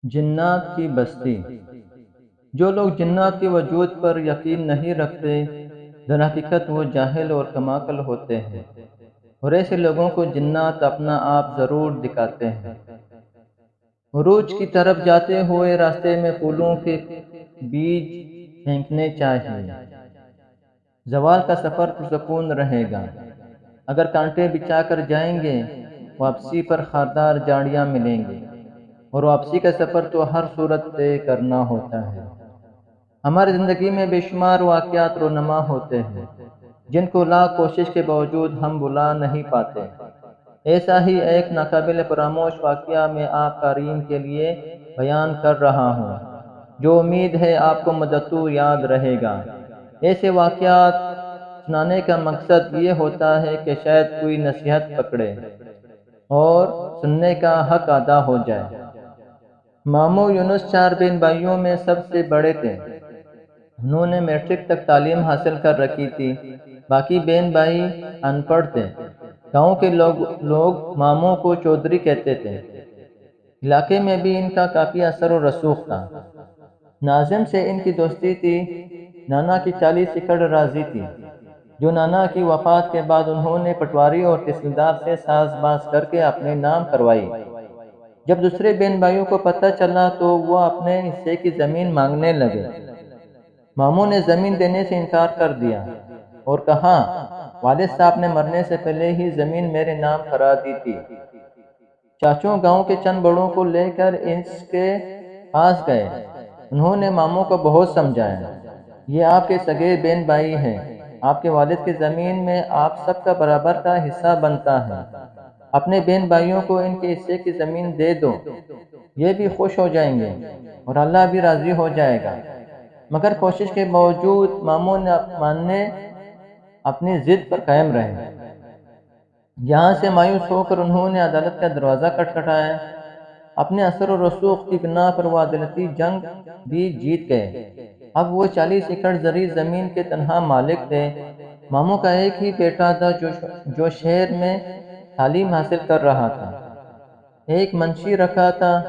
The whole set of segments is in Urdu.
جنات کی بستی۔ جو لوگ جنات کے وجود پر یقین نہیں رکھتے، در حقیقت وہ جاہل اور کم عقل ہوتے ہیں، اور ایسے لوگوں کو جنات اپنا آپ ضرور دکھاتے ہیں۔ عروج کی طرف جاتے ہوئے راستے میں پھولوں کے بیج پھینکنے چاہیے۔ زوال کا سفر پرسکون رہے گا۔ اگر کانٹے بچھا کر جائیں گے، واپسی پر خاردار جھاڑیاں ملیں گی، اور واپسی کا سفر تو ہر صورت طے کرنا ہوتا ہے۔ ہماری زندگی میں بے شمار واقعات رونما ہوتے ہیں، جن کو لاکھ کوشش کے باوجود ہم بھلا نہیں پاتے۔ ایسا ہی ایک ناقابل فراموش واقعہ میں آپ قارئین کے لیے بیان کر رہا ہوں، جو امید ہے آپ کو مدتوں یاد رہے گا۔ ایسے واقعات سنانے کا مقصد یہ ہوتا ہے کہ شاید کوئی نصیحت پکڑے اور سننے کا حق ادا ہو جائے۔ ماموں یونس 4 بہن بھائیوں میں سب سے بڑے تھے۔ انہوں نے میٹرک تک تعلیم حاصل کر رکھی تھی، باقی بہن بھائی ان پڑھ تھے۔ گاؤں کے لوگ ماموں کو چودھری کہتے تھے۔ علاقے میں بھی ان کا کافی اثر و رسوخ تھا۔ ناظم سے ان کی دوستی تھی۔ نانا کی 40 ایکڑ راضی تھی، جو نانا کی وفات کے بعد انہوں نے پٹواری اور تحصیلدار سے ساز باز کر کے اپنے نام کروائی۔ جب دوسرے بہن بھائیوں کو پتہ چلا تو وہ اپنے حصے کی زمین مانگنے لگے۔ ماموں نے زمین دینے سے انکار کر دیا اور کہا، والد صاحب نے مرنے سے پہلے ہی زمین میرے نام کرا دی تھی۔ چاچوں گاؤں کے چند بڑوں کو لے کر اس کے پاس گئے۔ انہوں نے ماموں کو بہت سمجھایا، یہ آپ کے سگے بہن بھائی ہیں، آپ کے والد کی زمین میں آپ سب کا برابر کا حصہ بنتا ہے، اپنے بہن بھائیوں کو ان کے حصے کی زمین دے دو، یہ بھی خوش ہو جائیں گے اور اللہ بھی راضی ہو جائے گا۔ مگر کوشش کے باوجود ماموں نے ماننے اپنی ضد پر قائم رہے۔ یہاں سے مایوس ہو کر انہوں نے عدالت کا دروازہ کھٹکھٹایا۔ اپنے اثر و رسوخ کی بنا پر وہ عدالتی جنگ بھی جیت گئے۔ اب وہ 40 ایکڑ زرعی زمین کے تنہا مالک تھے۔ ماموں کا ایک ہی بیٹا تھا جو شہر میں تعلیم حاصل کر رہا تھا۔ ایک منشی رکھا تھا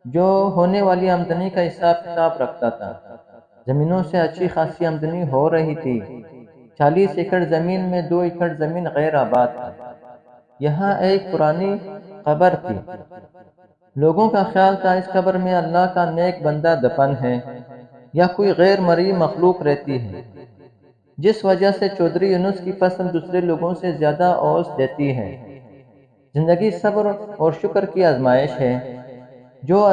جو ہونے والی آمدنی کا حساب کتاب رکھتا تھا۔ زمینوں سے اچھی خاصی آمدنی ہو رہی تھی۔ 40 ایکڑ زمین میں 2 ایکڑ زمین غیر آباد تھی۔ یہاں ایک پرانی قبر تھی۔ لوگوں کا خیال تھا اس قبر میں اللہ کا نیک بندہ دفن ہے یا کوئی غیر مرئی مخلوق رہتی ہے، جس وجہ سے چودھری یونس کی پسند دوسرے لوگوں سے زیادہ اوس دیتی ہے۔ زندگی صبر اور شکر کی آزمائش ہے۔ جو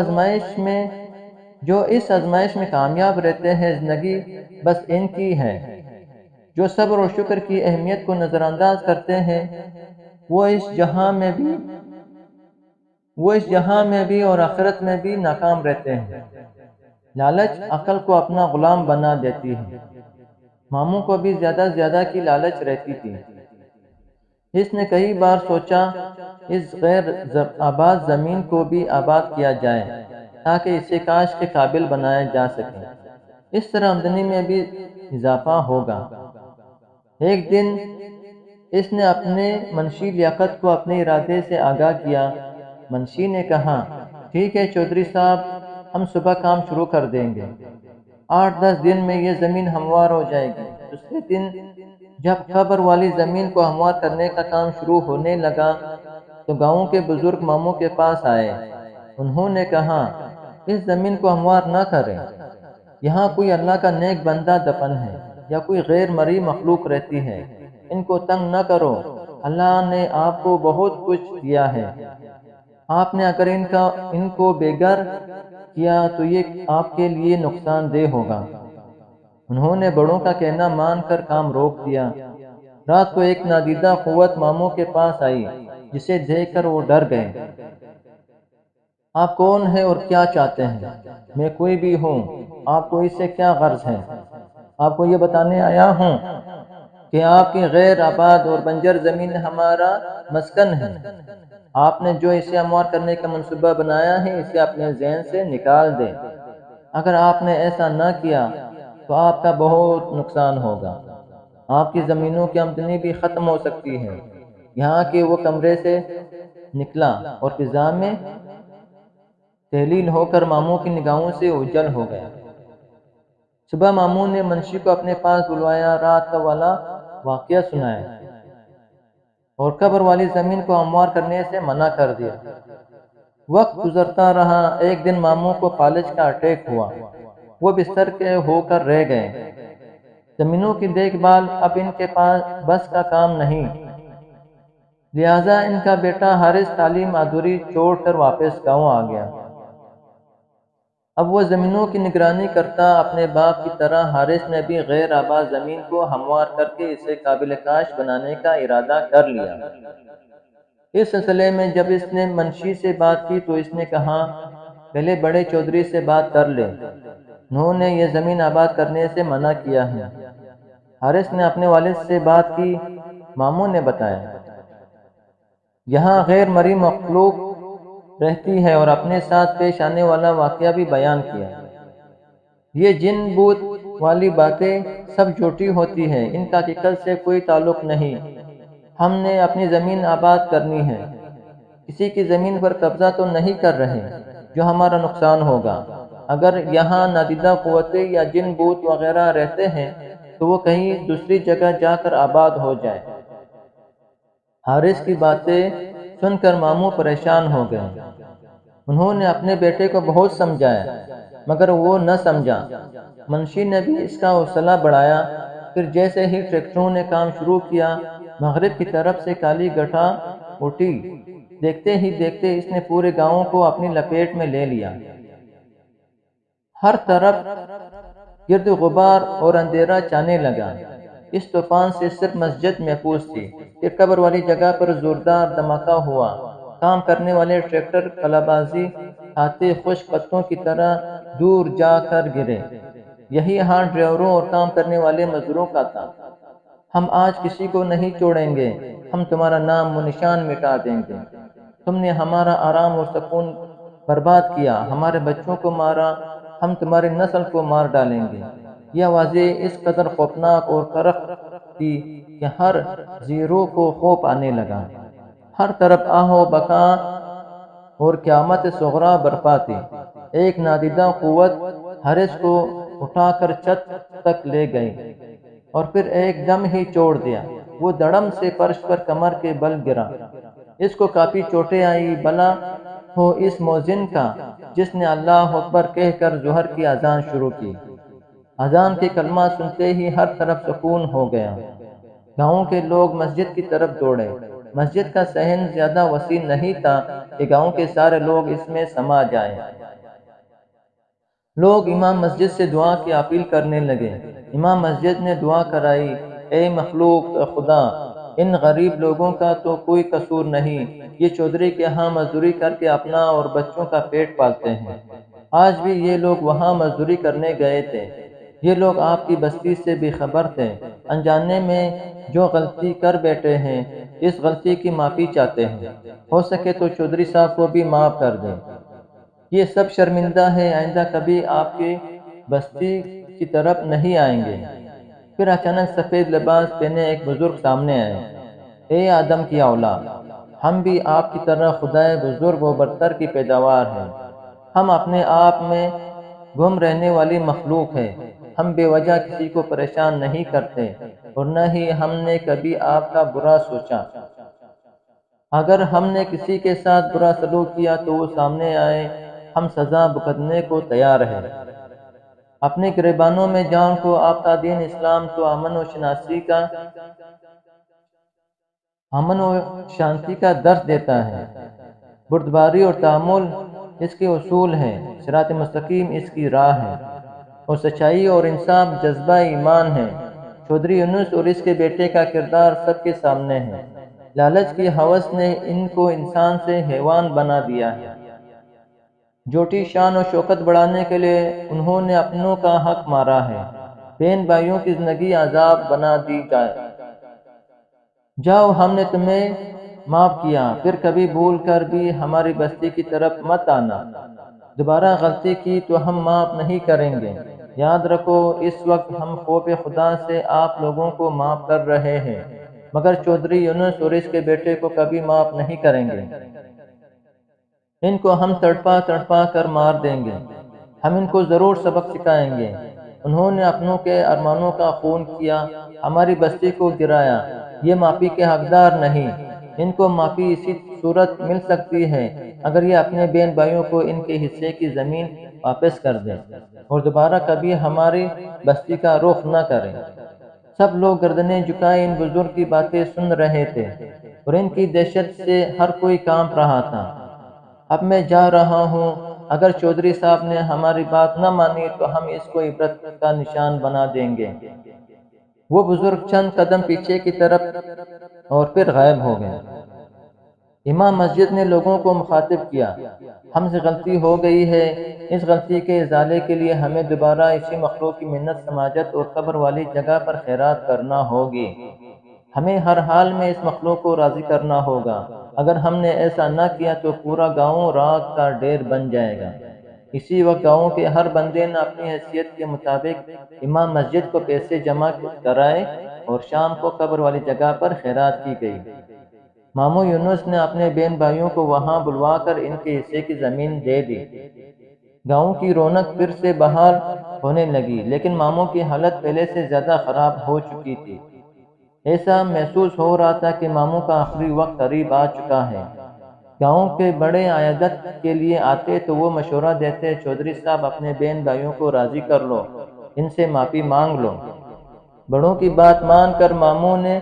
اس آزمائش میں کامیاب رہتے ہیں، زندگی بس ان کی ہے۔ جو صبر اور شکر کی اہمیت کو نظر انداز کرتے ہیں، وہ اس جہاں میں بھی اور آخرت میں بھی ناکام رہتے ہیں۔ لالچ عقل کو اپنا غلام بنا دیتی ہے۔ ماموں کو بھی زیادہ کی لالچ رہتی تھی۔ اس نے کئی بار سوچا اس غیر آباد زمین کو بھی آباد کیا جائے تاکہ اسے کاشت کے قابل بنایا جا سکے، اس طرح آمدنی میں بھی اضافہ ہوگا۔ ایک دن اس نے اپنے منشی لیاقت کو اپنے ارادے سے آگاہ کیا۔ منشی نے کہا، ٹھیک ہے چودھری صاحب، ہم صبح کام شروع کر دیں گے۔ 8-10 دن میں یہ زمین ہموار ہو جائے گی۔ دوسرے دن جب قبر والی زمین کو ہموار کرنے کا کام شروع ہونے لگا تو گاؤں کے بزرگ ماموں کے پاس آئے۔ انہوں نے کہا، اس زمین کو ہموار نہ کریں، یہاں کوئی اللہ کا نیک بندہ دفن ہے یا کوئی غیر مرئی مخلوق رہتی ہے، ان کو تنگ نہ کرو، اللہ نے آپ کو بہت کچھ دیا ہے، آپ نے اگر ان کو بے گھر کیا تو یہ آپ کے لیے نقصان دہ ہوگا۔ انہوں نے بڑوں کا کہنا مان کر کام روک دیا۔ رات کو ایک نادیدہ قوت ماموں کے پاس آئی، جسے دیکھ کر وہ ڈر گئے۔ آپ کون ہیں اور کیا چاہتے ہیں؟ میں کوئی بھی ہوں، آپ کو اس سے کیا غرض ہے؟ آپ کو یہ بتانے آیا ہوں کہ آپ کی غیر آباد اور بنجر زمین ہمارا مسکن ہے۔ آپ نے جو اسے ہموار کرنے کا منصوبہ بنایا ہے، اسے اپنے ذہن سے نکال دیں۔ اگر آپ نے ایسا نہ کیا تو آپ کا بہت نقصان ہوگا۔ آپ کی زمینوں کی آمدنی بھی ختم ہو سکتی ہے۔ یہاں کے وہ کمرے سے نکلا اور فضا میں تحلیل ہو کر ماموں کی نگاہوں سے اوجھل ہو گیا۔ صبح ماموں نے منشی کو اپنے پاس بلوایا، رات کا والا واقعہ سنایا اور قبر والی زمین کو ہموار کرنے سے منع کر دیا۔ وقت گزرتا رہا، ایک دن ماموں کو فالج کا اٹیک ہوا، وہ بستر کے ہو کر رہ گئے۔ زمینوں کی دیکھ بھال اب ان کے پاس بس کا کام نہیں، لہٰذا ان کا بیٹا حارث تعلیم ادھوری چھوڑ کر واپس گاؤں آ گیا۔ اب وہ زمینوں کی نگرانی کرتا، اپنے باپ کی طرح حارث نے بھی غیر آباد زمین کو ہموار کر کے اسے قابل کاشت بنانے کا ارادہ کر لیا۔ اس سلسلے میں جب اس نے منشی سے بات کی تو اس نے کہا، پہلے بڑے چودھری سے بات کر لے، انہوں نے یہ زمین آباد کرنے سے منع کیا ہے۔ حارث نے اپنے والد سے بات کی، ماموں نے بتایا، یہاں غیر مرئی مخلوق رہتی ہے اور اپنے ساتھ پیش آنے والا واقعہ بھی بیان کیا۔ یہ جن بوت والی باتیں سب جھوٹی ہوتی ہیں، ان کا حقیقت سے کوئی تعلق نہیں۔ ہم نے اپنی زمین آباد کرنی ہے، کسی کی زمین پر قبضہ تو نہیں کر رہے جو ہمارا نقصان ہوگا۔ اگر یہاں نادیدہ قوتیں یا جن بوت وغیرہ رہتے ہیں تو وہ کہیں دوسری جگہ جا کر آباد ہو جائیں۔ حارث کی باتیں سن کر ماموں پریشان ہو گئے۔ انہوں نے اپنے بیٹے کو بہت سمجھایا مگر وہ نہ سمجھا۔ منشی نے بھی اس کا حوصلہ بڑھایا۔ پھر جیسے ہی ٹریکٹروں نے کام شروع کیا، مغرب کی طرف سے کالی گٹھا اٹھی۔ دیکھتے ہی دیکھتے اس نے پورے گاؤں کو اپنی لپیٹ میں لے لیا۔ ہر طرف گرد غبار اور اندھیرا چھانے لگا۔ اس طوفان سے صرف مسجد محفوظ تھی۔ پھر قبر والی جگہ پر زوردار دھماکہ ہوا۔ کام کرنے والے ٹریکٹر قلابازی کھاتے خشک پتوں کی طرح دور جا کر گرے۔ یہی حال ڈرائیوروں اور کام کرنے والے مزدوروں کا تھا۔ ہم آج کسی کو نہیں چھوڑیں گے، ہم تمہارا نام و نشان مٹا دیں گے۔ تم نے ہمارا آرام اور سکون برباد کیا، ہمارے بچوں کو مارا، ہم تمہاری نسل کو مار ڈالیں گے۔ یہ آوازیں اس قدر خوفناک اور کرخ تھی کہ ہر زیرو کو خوف آنے لگا۔ ہر طرف آہ و بکا اور قیامت صغریٰ برپا تھی۔ ایک نادیدہ قوت حارث کو اٹھا کر چھت تک لے گئی اور پھر ایک دم ہی چھوڑ دیا۔ وہ دھڑم سے فرش پر کمر کے بل گرا۔ اس کو کافی چوٹیں آئی۔ بھلا ہو اس مؤذن کا جس نے اللہ اکبر کہہ کر ظہر کی اذان شروع کی۔ اذان کے کلمہ سنتے ہی ہر طرف سکون ہو گیا۔ گاؤں کے لوگ مسجد کی طرف دوڑے۔ مسجد کا صحن زیادہ وسیع نہیں تھا کہ گاؤں کے سارے لوگ اس میں سما جائیں۔ لوگ امام مسجد سے دعا کی اپیل کرنے لگے۔ امام مسجد نے دعا کرائی، اے مخلوق خدا، ان غریب لوگوں کا تو کوئی قصور نہیں، یہ چودھری کے ہاں مزدوری کر کے اپنا اور بچوں کا پیٹ پالتے ہیں۔ آج بھی یہ لوگ وہاں مزدوری کرنے گئے تھے۔ یہ لوگ آپ کی بستی سے بے خبر تھے، انجانے میں جو غلطی کر بیٹھے ہیں اس غلطی کی معافی چاہتے ہیں۔ ہو سکے تو چودھری صاحب کو بھی معاف کر دیں، یہ سب شرمندہ ہیں، آئندہ کبھی آپ کی بستی کی طرف نہیں آئیں گے۔ پھر اچانک سفید لباس پہنے ایک بزرگ سامنے آئے۔ اے آدم کی اولاد، ہم بھی آپ کی طرح خدائے بزرگ و برتر کی پیداوار ہیں۔ ہم اپنے آپ میں گم رہنے والی مخلوق ہیں۔ ہم بے وجہ کسی کو پریشان نہیں کرتے اور نہ ہی ہم نے کبھی آپ کا برا سوچا۔ اگر ہم نے کسی کے ساتھ برا سلوک کیا تو وہ سامنے آئے، ہم سزا بھگتنے کو تیار ہیں۔ اپنے گریبانوں میں جان کو آفتہ دین اسلام تو امن و شانتی کا درس دیتا ہے۔ بردباری اور تحمل اس کے اصول ہیں، صراط مستقیم اس کی راہ ہے، اور سچائی اور انصاف جذبہ ایمان ہے۔ چودھری یونس اور اس کے بیٹے کا کردار سب کے سامنے ہے۔ لالچ کی ہوس نے ان کو انسان سے حیوان بنا دیا ہے۔ جھوٹی شان و شوکت بڑھانے کے لیے انہوں نے اپنوں کا حق مارا ہے۔ بہن بھائیوں کی زندگی عذاب بنا دی جائے۔ جاؤ، ہم نے تمہیں معاف کیا، پھر کبھی بھول کر بھی ہماری بستی کی طرف مت آنا۔ دوبارہ غلطی کی تو ہم معاف نہیں کریں گے۔ یاد رکھو، اس وقت ہم خوف خدا سے آپ لوگوں کو معاف کر رہے ہیں، مگر چودھری یونس اور اس کے بیٹے کو کبھی معاف نہیں کریں گے۔ ان کو ہم تڑپا تڑپا کر مار دیں گے، ہم ان کو ضرور سبق سکھائیں گے۔ انہوں نے اپنوں کے ارمانوں کا خون کیا، ہماری بستی کو گرایا، یہ معافی کے حقدار نہیں۔ ان کو معافی اسی صورت مل سکتی ہے اگر یہ اپنے بہن بھائیوں کو ان کے حصے کی زمین واپس کر دیں اور دوبارہ کبھی ہماری بستی کا رخ نہ کریں۔ سب لوگ گردنیں جھکائے ان بزرگ کی باتیں سن رہے تھے اور ان کی دہشت سے ہر کوئی کانپ رہا تھا۔ اب میں جا رہا ہوں، اگر چودھری صاحب نے ہماری بات نہ مانی تو ہم اس کو عبرت کا نشان بنا دیں گے۔ وہ بزرگ چند قدم پیچھے کی طرف اور پھر غائب ہو گئے۔ امام مسجد نے لوگوں کو مخاطب کیا، ہم سے غلطی ہو گئی ہے، اس غلطی کے ازالے کے لیے ہمیں دوبارہ اسی مخلوق کی منت سماجت اور قبر والی جگہ پر خیرات کرنا ہوگی۔ ہمیں ہر حال میں اس مخلوق کو راضی کرنا ہوگا، اگر ہم نے ایسا نہ کیا تو پورا گاؤں راگ کا ڈھیر بن جائے گا۔ اسی وقت گاؤں کے ہر بندے نے اپنی حیثیت کے مطابق امام مسجد کو پیسے جمع کرائے اور شام کو قبر والی جگہ پر خیرات کی گئی۔ ماموں یونس نے اپنے بہن بھائیوں کو وہاں بلوا کر ان کے حصے کی زمین دے دی۔ گاؤں کی رونق پھر سے بحال ہونے لگی، لیکن ماموں کی حالت پہلے سے زیادہ خراب ہو چکی تھی۔ ایسا محسوس ہو رہا تھا کہ ماموں کا آخری وقت قریب آ چکا ہے۔ گاؤں کے بڑے عیادت کے لیے آتے تو وہ مشورہ دیتے، چودھری صاحب اپنے بہن بھائیوں کو راضی کر لو، ان سے معافی مانگ لو۔ بڑوں کی بات مان کر ماموں نے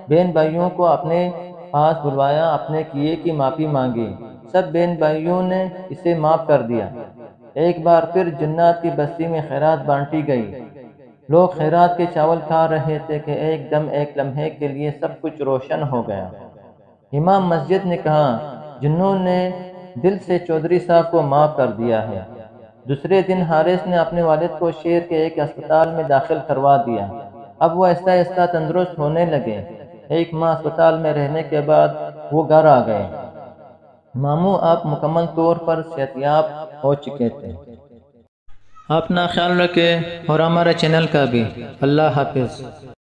بہن بھائیوں کو اپنے پاس بلوایا، اپنے کیے کی معافی مانگی۔ سب بہن بھائیوں نے اسے معاف کر دیا۔ ایک بار پھر جنات کی بستی میں خیرات بانٹی گئی۔ لوگ خیرات کے چاول کھا رہے تھے کہ ایک دم ایک لمحے کے لیے سب کچھ روشن ہو گیا۔ امام مسجد نے کہا، جنوں نے دل سے چودھری صاحب کو معاف کر دیا ہے۔ دوسرے دن حارث نے اپنے والد کو شہر کے ایک اسپتال میں داخل کروا دیا۔ اب وہ آہستہ آہستہ تندرست ہونے لگے۔ ایک ماہ اسپتال میں رہنے کے بعد وہ گھر آ گئے۔ ماموں آپ مکمل طور پر صحتیاب ہو چکے تھے۔ اپنا خیال رکھیں اور ہمارے چینل کا بھی۔ اللہ حافظ۔